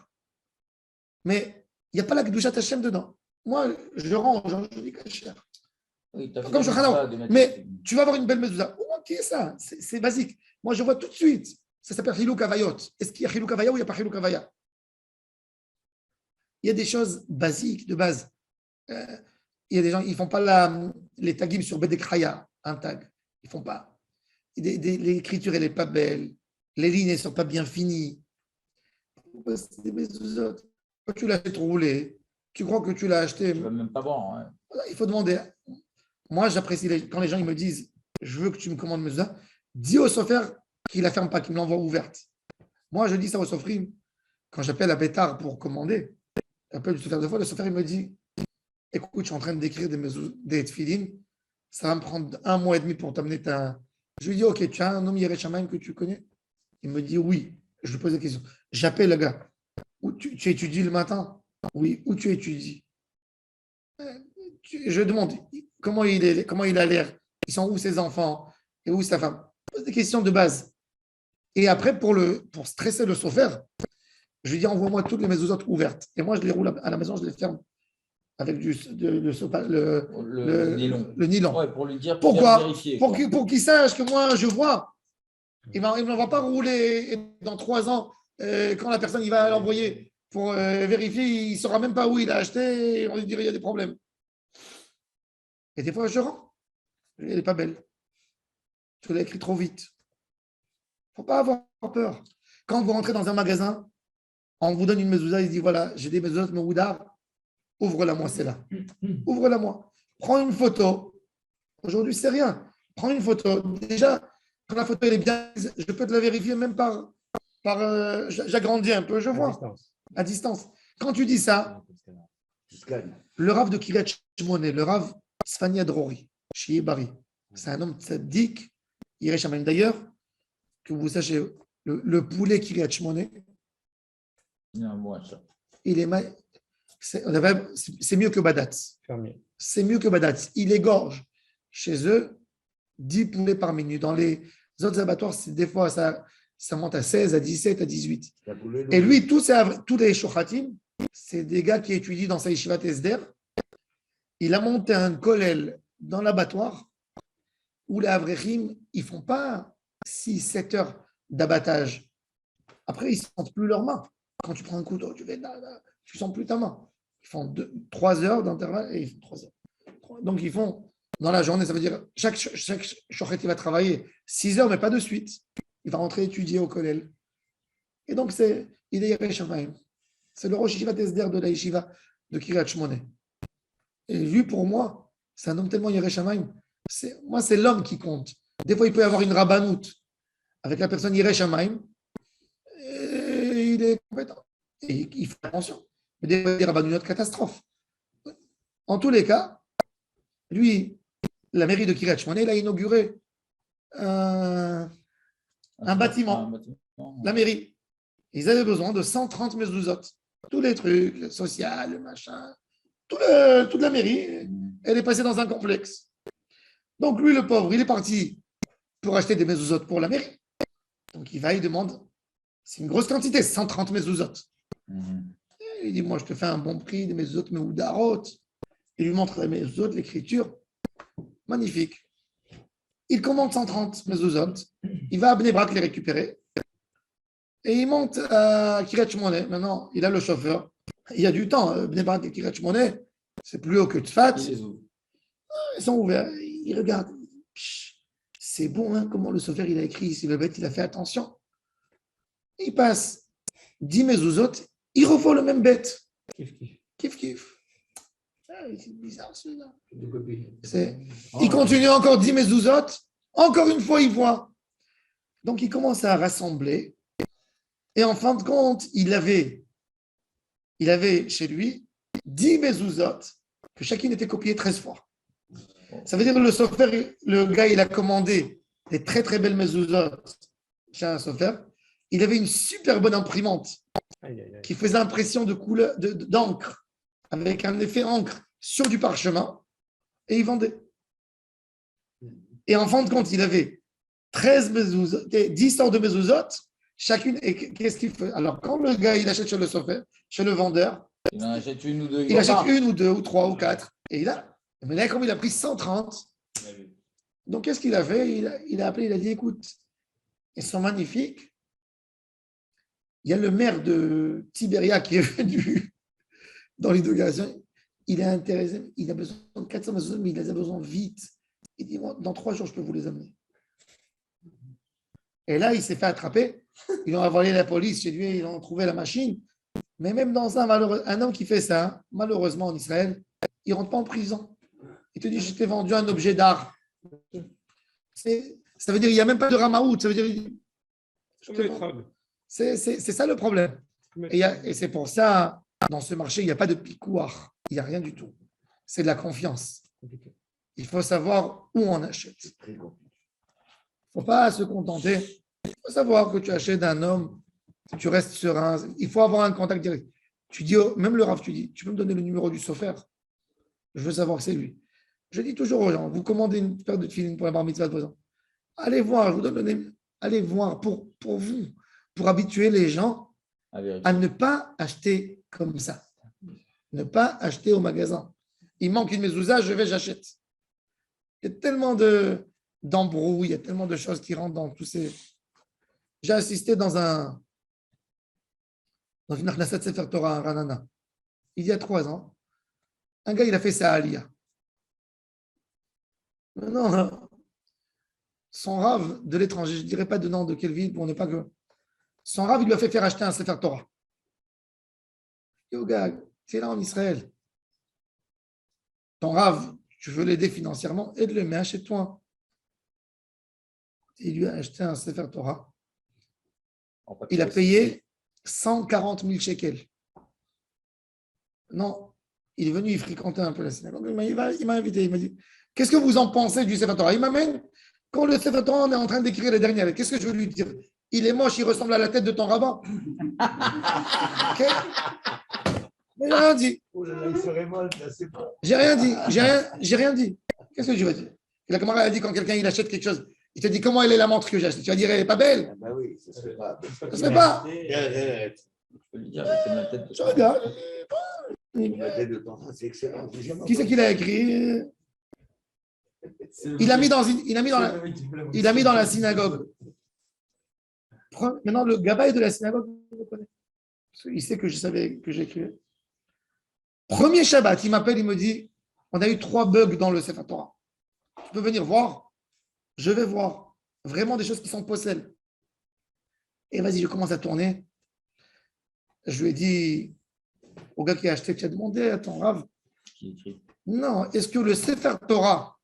Mais il n'y a pas la Gdushat Hashem dedans. Moi, je range, je dis kasher. Oui, comme Shulchan Aruch. Mais tu vas avoir une belle mezuzah. Oh, qui est ça? C'est basique. Moi, je vois tout de suite. Ça s'appelle Chiluk Havayot. Est-ce qu'il y a Chiluk Havaya ou il n'y a pas Chiluk Havaya? Il y a des choses basiques, de base. Il y a des gens, ils ne font pas les tagim sur Bedek Chaya, un tag. Ils ne font pas. L'écriture, elle n'est pas belle. Les lignes ne sont pas bien finies. C'est des mezuzot. Quand tu l'as acheté roulé, tu crois que tu l'as acheté. Tu ne vas même pas voir. Ouais. Voilà, il faut demander. Moi, j'apprécie quand les gens ils me disent je veux que tu me commandes mezuzah, dis au sofer qu'il ne la ferme pas, qu'il me l'envoie ouverte. Moi, je dis ça au sofrim. Quand j'appelle à Bétar pour commander, j'appelle le sofer deux fois, le sofer il me dit écoute, je suis en train d'écrire des tefillin, ça va me prendre 1 mois et demi pour t'amener ta. Je lui dis ok, tu as un homme Yerei Shamayim que tu connais? Il me dit oui. Je lui pose la question. J'appelle le gars. Où tu étudies le matin? Oui. Où tu étudies? Je demande comment il a l'air. Ils sont où ses enfants? Et où sa femme? Je pose des questions de base. Et après, pour stresser le sofer, je lui dis envoie-moi toutes les mezuzot ouvertes. Et moi, je les roule à la maison, je les ferme avec le nylon. Ouais, pour lui dire pourquoi? Vérifier, pour qu'il sache que moi, je vois. Il ne me va pas rouler et dans 3 ans, quand la personne il va l'envoyer pour vérifier, il ne saura même pas où il a acheté et on lui dirait il y a des problèmes. Et des fois, je rends. Elle n'est pas belle. Tu l'as écrit trop vite. Il ne faut pas avoir peur. Quand vous rentrez dans un magasin, on vous donne une mezuzah, il dit voilà, j'ai des mezuzahs, mais Oudar, ouvre-la-moi, c'est là. Ouvre-la-moi. Prends une photo. Aujourd'hui, c'est rien. Prends une photo. Déjà, quand la photo elle est bien, je peux te la vérifier même par j'agrandis un peu, je vois. À distance. Quand tu dis ça, le Rav de Kiryat Shmone, le Rav Sfania Drori, chez Bari, c'est un homme tzaddik, Yerei Shamayim. D'ailleurs, que vous sachiez, le poulet Kiryat Shmone, il est c'est mieux que Badatz. C'est mieux que Badatz. Il égorge chez eux 10 poulets par minute. Dans les autres abattoirs, des fois, ça monte à 16, à 17, à 18. Et lui, tous les shochatim, c'est des gars qui étudient dans sa yeshivat Esder. Il a monté un kollel dans l'abattoir où les avrechim, ils ne font pas 6-7 heures d'abattage. Après, ils ne sentent plus leurs mains. Quand tu prends un couteau, tu ne sens plus ta main. Ils font 3 heures d'intervalle et ils font 3 heures. Donc, ils font dans la journée, ça veut dire chaque shochet, il va travailler 6 heures, mais pas de suite. Il va rentrer étudier au kollel. Et donc, il est Yerei Shamayim. C'est le Rosh Yeshivat Esder de la Yeshiva de Kiryat Shmone. Et lui, pour moi, C'est un homme tellement Yerei Shamayim. Moi, c'est l'homme qui compte. Des fois, il peut y avoir une rabbanoute avec la personne Yerei Shamayim. Et il est compétent. Et il fait attention. Mais des fois, il y a des rabbanoutes catastrophes. En tous les cas, lui, la mairie de Kiryat Shmona, il a inauguré un bâtiment, la mairie. Ils avaient besoin de 130 mezuzot. Tous les trucs, le social, le machin, toute la mairie, elle est passée dans un complexe. Donc lui, le pauvre, il est parti pour acheter des mezuzot pour la mairie. Donc il va, il demande, c'est une grosse quantité, 130 mezuzot. Il dit, moi, je te fais un bon prix, des mezuzot, meudarot. Il lui montre les mezuzot, l'écriture. Magnifique. Il commande 130 mezuzot. Il va à Bnei Brak les récupérer. Et il monte à Kiryat Shmona. Maintenant, il a le chauffeur. Il y a du temps. Bnei Brak et Kiryat Shmona, c'est plus haut que Tzfat. Ils sont ouverts. Ils regardent. C'est bon, hein, comment le chauffeur il a écrit ici. Le bête, il a fait attention. Il passe 10 mezuzot. Il revoit le même bête. Kif, kif. C'est bizarre celui-là. Il continue encore 10 mezuzot. Encore une fois, il voit. Donc, il commence à rassembler. Et en fin de compte, il avait chez lui 10 mezuzot, que chacune était copiée 13 fois. Ça veut dire que le sofer, le gars, il a commandé des très très belles mezuzot chez un sofer. Il avait une super bonne imprimante qui faisait impression de couleur, d'encre, avec un effet encre sur du parchemin, et il vendait. Et en fin de compte, il avait 13 mezuzot, 10 sortes de mezuzot, chacune. Et qu'est-ce qu'il fait? Alors, quand le gars, il achète chez le sofer, chez le vendeur, il en achète une ou deux. Il achète une ou deux ou trois ou quatre. Et mais là, comme il a pris 130, donc qu'est-ce qu'il a fait? Il a appelé, il a dit, écoute, ils sont magnifiques. Il y a le maire de Tibéria qui est venu dans l'inauguration. Il est intéressé, il a besoin de 400 mezuzot, mais il les a besoin vite. Il dit, moi, dans 3 jours, je peux vous les amener. Et là, il s'est fait attraper. Ils ont envoyé la police chez lui, ils ont trouvé la machine. Mais même dans un homme qui fait ça, malheureusement en Israël, il ne rentre pas en prison. Il te dit, je t'ai vendu un objet d'art. Ça veut dire, il n'y a même pas de ramaout. Ça veut dire, c'est ça le problème. Et c'est pour ça, dans ce marché, il n'y a pas de picouar. Il n'y a rien du tout. C'est de la confiance. Il faut savoir où on achète. Il ne faut pas se contenter. Il faut savoir que tu achètes d'un homme, tu restes serein. Il faut avoir un contact direct. Tu dis, même le Rav, tu dis, tu peux me donner le numéro du sofer? Je veux savoir que c'est lui. Je dis toujours aux gens, vous commandez une paire de filines pour la bar mitzvah de vos enfants. Allez voir, je vous donne le numéro. Allez voir pour vous, pour habituer les gens à ne pas acheter comme ça. Ne pas acheter au magasin. Il manque une mezouza, j'achète. Il y a tellement d'embrouilles, il y a tellement de choses qui rentrent dans tous ces. J'ai assisté dans une Achnasat Sefer Torah à Ranana, il y a 3 ans. Un gars, il a fait sa aliyah. Maintenant, son rave de l'étranger, je ne dirais pas de nom de quelle ville pour ne pas que. Son rave, il lui a fait faire acheter un Sefer Torah. Yo, gars, tu es là en Israël. Ton rave, tu veux l'aider financièrement, aide-le, mais achète-toi. Il lui a acheté un Sefer Torah. Il a payé 140 000 shekels. Non, il est venu, il fréquentait un peu la synagogue. Il m'a invité, il m'a dit, qu'est-ce que vous en pensez du Sefer Torah? Il m'amène, quand le Sefer Torah, on est en train d'écrire les derniers, qu'est-ce que je veux lui dire? Il est moche, il ressemble à la tête de ton rabbin. Okay? Mais j'ai rien dit. J'ai rien dit. J'ai rien dit. Qu'est-ce que tu vas dire? La camarade a dit quand quelqu'un il achète quelque chose, il te dit comment elle est la montre que j'ai achetée. Tu vas dire elle n'est pas belle. Ben oui, ça ne se fait pas. Ça ne se fait pas. Je peux lui dire, c'est ma tête. Je regarde. La tête de ton c'est excellent. Qui c'est qui l'a écrit? Il a mis dans la synagogue. Maintenant, le gabaï de la synagogue, je le connais. Il sait que je savais que j'écrivais. Premier Shabbat, il m'appelle, il me dit, on a eu 3 bugs dans le Sefer Torah. Tu peux venir voir? Je vais voir. Vraiment des choses qui sont possèdes. Et vas-y, je commence à tourner. Je lui ai dit au gars qui a acheté, tu as demandé à ton rave, Non, est-ce que le Sefer Torah,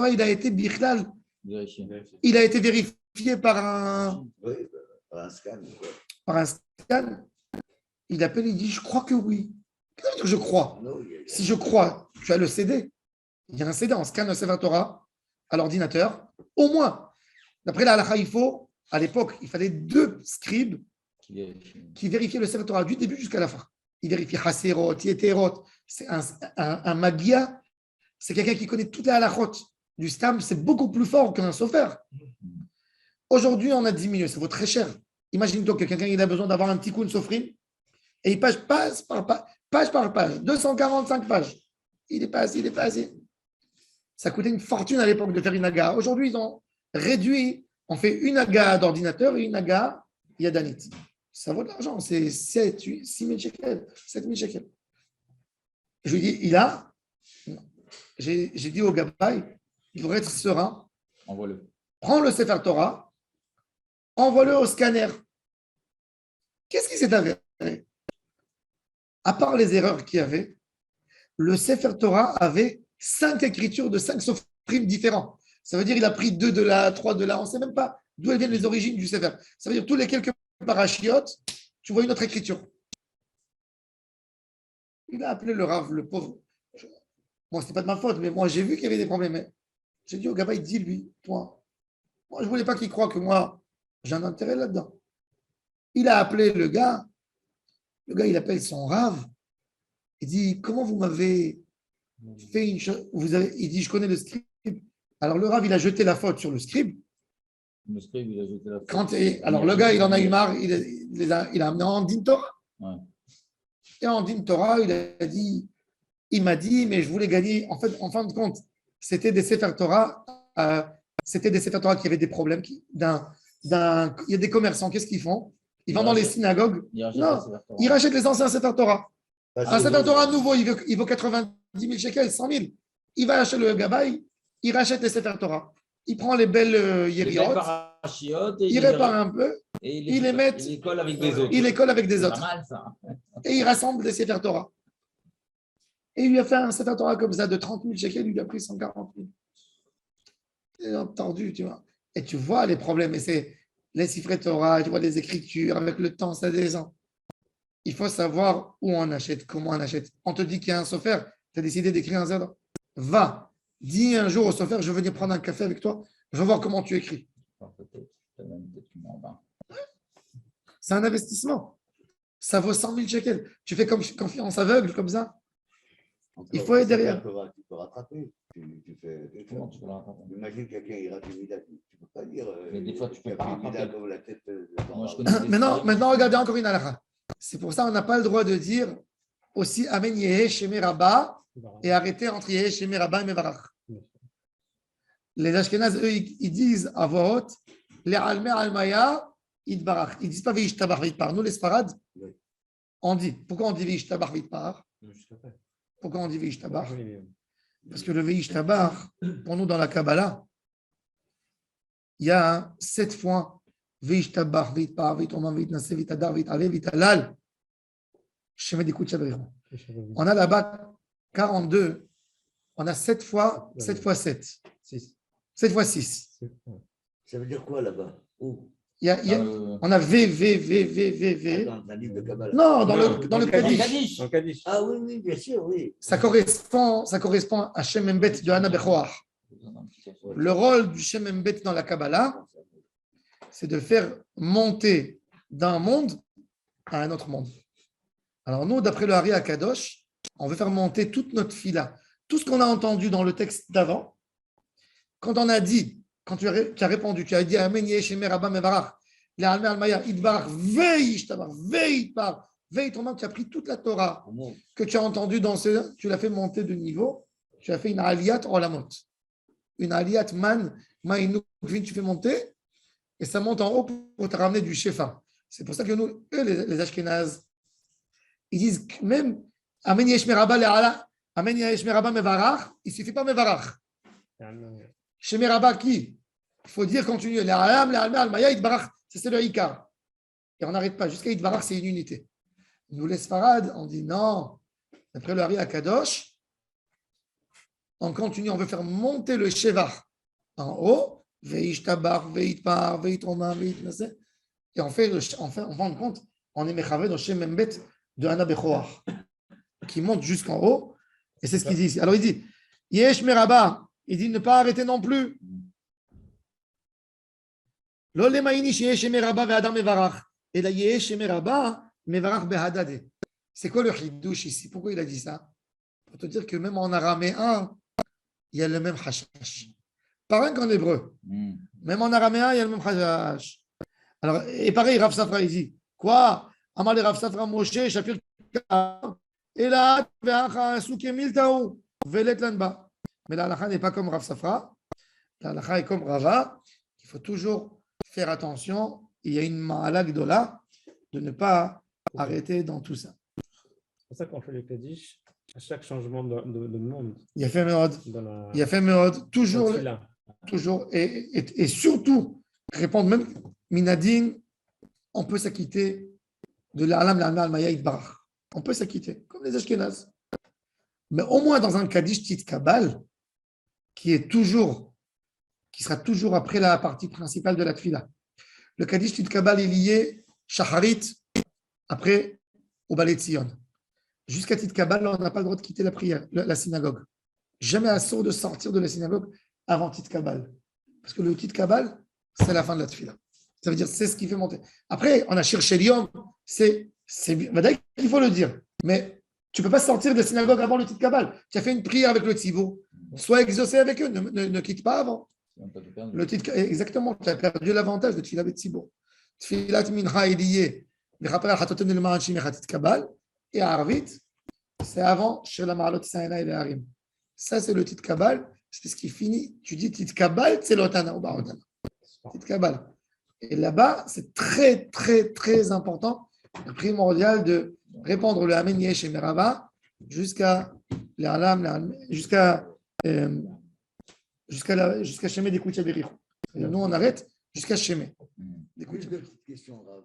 il a été Bichlal, Vérifier. il a été vérifié par un Oui, un scan. scan? Il appelle, il dit, je crois que oui. Qu'est-ce que ça veut dire je crois? Non, Si je crois, tu as le CD. Il y a un CD, on scanne le Sefer Torah à l'ordinateur, au moins. D'après la halakha, à l'époque, il fallait 2 scribes Qui vérifie. qui vérifiaient le Sefer Torah du début jusqu'à la fin. Ils vérifient Haserot, Yeterot. C'est un magia, c'est quelqu'un qui connaît toutes les halachot du Stam, c'est beaucoup plus fort qu'un sofer. Aujourd'hui, on a diminué, ça vaut très cher. Imagine-toi que quelqu'un il a besoin d'avoir un petit coup de sofrim et il passe page par page, 245 pages. Il est pas assez. Ça coûtait une fortune à l'époque de faire une aga. Aujourd'hui, ils ont réduit, on fait une aga d'ordinateur et une aga yadanit. Ça vaut de l'argent, c'est 7, 8, 6 000 shekels, 7 000 shekels. Je lui dis, j'ai dit au Gabay, il devrait être serein, Envoie-le. prends le Sefer Torah, envoie-le au scanner. Qu'est-ce qui s'est avéré? À part les erreurs qu'il y avait, le Sefer Torah avait 5 écritures de 5 sofrim différents. Ça veut dire qu'il a pris 2 de là, 3 de là. On ne sait même pas d'où elles viennent les origines du Sefer. Ça veut dire tous les quelques parachiotes, tu vois une autre écriture. Il a appelé le Rav, le pauvre. Moi, ce n'est pas de ma faute, mais moi, j'ai vu qu'il y avait des problèmes. J'ai dit au gars, il dit, lui, toi, moi, je ne voulais pas qu'il croie que moi, j'ai un intérêt là-dedans. Il a appelé le gars, il appelle son Rav. Il dit, comment vous m'avez fait une chose? Il dit, je connais le scribe. Alors, le Rav, il a jeté la faute sur le scribe. Le scribe, il a jeté la faute. Alors, le gars, il en a eu marre, il a amené en Din Torah. Ouais. Et en Din Torah, il m'a dit, mais je voulais gagner. En fait, en fin de compte, c'était des Sefer Torah, qui avaient des problèmes. Il y a des commerçants, qu'est-ce qu'ils font? Ils vont dans les synagogues. Ils rachètent les anciens Sefer Torah. Un Sefer Torah nouveau, il vaut 90 000 shekels, 100 000. Il va acheter le Gabay, il rachète les Sefer Torah. Il prend les belles yériot, il répare un peu, il les met, il les colle avec des autres. Il les colle avec des autres. C'est pas mal, ça. Et il rassemble des Sefer Torah. Et il lui a fait un Sefer Torah comme ça de 30 000 shekels, il lui a pris 140 000. C'est entendu, tu vois. Et tu vois les problèmes. Et c'est les Sefer Torah, tu vois les écritures, avec le temps, ça descend. Il faut savoir où on achète, comment on achète. On te dit qu'il y a un sofer, tu as décidé d'écrire un zèbre. Va, dis un jour au sofer, je veux venir prendre un café avec toi, je veux voir comment tu écris. C'est un investissement. Ça vaut 100 000 shekels. Tu fais comme confiance aveugle, comme ça. Il faut être derrière. Tu peux rattraper. Comment tu peux le rattraper? Imagine quelqu'un, il rate une mida. Tu ne peux pas dire. Mais des fois, tu peux pas rattraper. Comme la tête Moi, je connais des Maintenant, regardez encore une halakha. C'est pour ça qu'on n'a pas le droit de dire aussi Amen Yehe Shemé Rabba et arrêter entre Yehe Shemé Rabba et Mevarach. Les Ashkenaz, eux, ils disent à voix haute, les Almé Almaya, Idbarach. Ils ne disent pas Veishtabach Vitpar. Nous, les Sfarad, on dit. Pourquoi on dit Veishtabach Vitpar? Pourquoi on dit Veishtabach? Parce que le Veishtabach, pour nous, dans la Kabbalah, il y a 7 fois Veishtabach Vitpar, Vitomam Vitnase, Vitadar, Vitale, Vitalal. Shemé d'Ikut Shabriron. On a là-bas 42. On a 7 fois 7 fois 7. 7 fois 6. Ça veut dire quoi là-bas? Où? On a V. Dans un livre de Kabbalah. Non, dans le Kaddish. Dans le Kaddish. Ah oui, bien sûr, oui. Ça correspond à Shem Embet de Hana Bechoar. Le rôle du Shem Embet dans la Kabbalah, c'est de faire monter d'un monde à un autre monde. Alors nous, d'après le Hari Akadosh, on veut faire monter toute notre fila. Tout ce qu'on a entendu dans le texte d'avant, quand on a dit, quand tu as répondu, tu as dit Amen Yeshem Rabba Mevarach, l'Alme Almaya, Idbarach, Veishtabach, Veitpar, Veitomam, tu as pris toute la Torah que tu as entendue dans ce, tu l'as fait monter de niveau, tu as fait une aliyat olamot, une aliyat man, tu fais monter, et ça monte en haut pour te ramener du shefa. C'est pour ça que nous, eux, les Ashkenazes, ils disent que même Amen Yeshem Rabba Le'ala, Amen Yeshem Rabba Mevarach, il ne suffit pas Mevarach. Shemé Rabba qui? Il faut dire continuer. Le'alam, le'alme, almaya, idbarach, c'est le Ikar. Et on n'arrête pas. Jusqu'à idbarach, c'est une unité. Nous, les Sfarad, on dit non. D'après le Hari Akadosh, on continue, on veut faire monter le Shevar en haut, Veishtabar, Veitpar, Veitroma, Veitnase, et on rend compte, on est Mechavé dans Shem Membet de Hana Bechoar, qui monte jusqu'en haut, et c'est ce qu'il dit ici. Alors il dit, Yesh Meraba, il dit ne pas arrêter non plus. Lo lemaini sheyesh meraba ve'adam mevarach, et la yesh meraba mevarach behadade. C'est quoi le chidouche ici? Pourquoi il a dit ça? Pour te dire que même en araméen, il y a le même hashash. Pareil qu'en hébreu. Même en araméen, il y a le même hashash. Alors, et pareil, Rav Safra, il dit quoi? Amal Rav Safra Moshe, Shapir, et là, Soukemil Taou, Velet Lanba. Mais la halakha n'est pas comme Rav Safra. La halakha est comme Rava. Il faut toujours faire attention. Il y a une ma'ala gdola de ne pas arrêter dans tout ça. C'est pour ça qu'on fait le Kaddish à chaque changement de monde. Il y a fait Meod. Dans Il y a fait Meod. Toujours. là. Toujours. Et surtout, répondre même, Minadin, on peut s'acquitter de l'Alam, l'Almaya, Idbarach. On peut s'acquitter, comme les Ashkenaz. Mais au moins dans un Kaddish Tit Kabal, qui sera toujours après la partie principale de la Tfila. Le Kaddish Tit Kabal est lié Shacharit, après au Balei Tzion. Jusqu'à Tit Kabal, on n'a pas le droit de quitter la prière, la synagogue. Jamais assaut de sortir de la synagogue avant Tit Kabal. Parce que le Tit Kabal, c'est la fin de la Tfila. Ça veut dire c'est ce qui fait monter. Après, on a cherché Lyon, c'est il faut le dire. Mais tu ne peux pas sortir de la synagogue avant le Tit Kabal. Tu as fait une prière avec le Tzibo. Sois exaucé avec eux, ne quitte pas avant. Le titre, exactement, tu as perdu l'avantage de Tfilat Betzibur. Tfilat Mincha est lié, et Arvit, c'est avant Shela Ma'alot Saïna et les Harim. Ça, c'est le titre Kabal, c'est ce qui finit. Tu dis titre Kabal, c'est l'Otana ou Barotana. Titre Kabal. Et là-bas, c'est très, très, très important, primordial de répandre le Amen Yesh et Merava jusqu'à l'Alam, jusqu'à Shemé des Koutia Berichou. Nous, on arrête jusqu'à Shemé. Juste deux petites questions, Rav.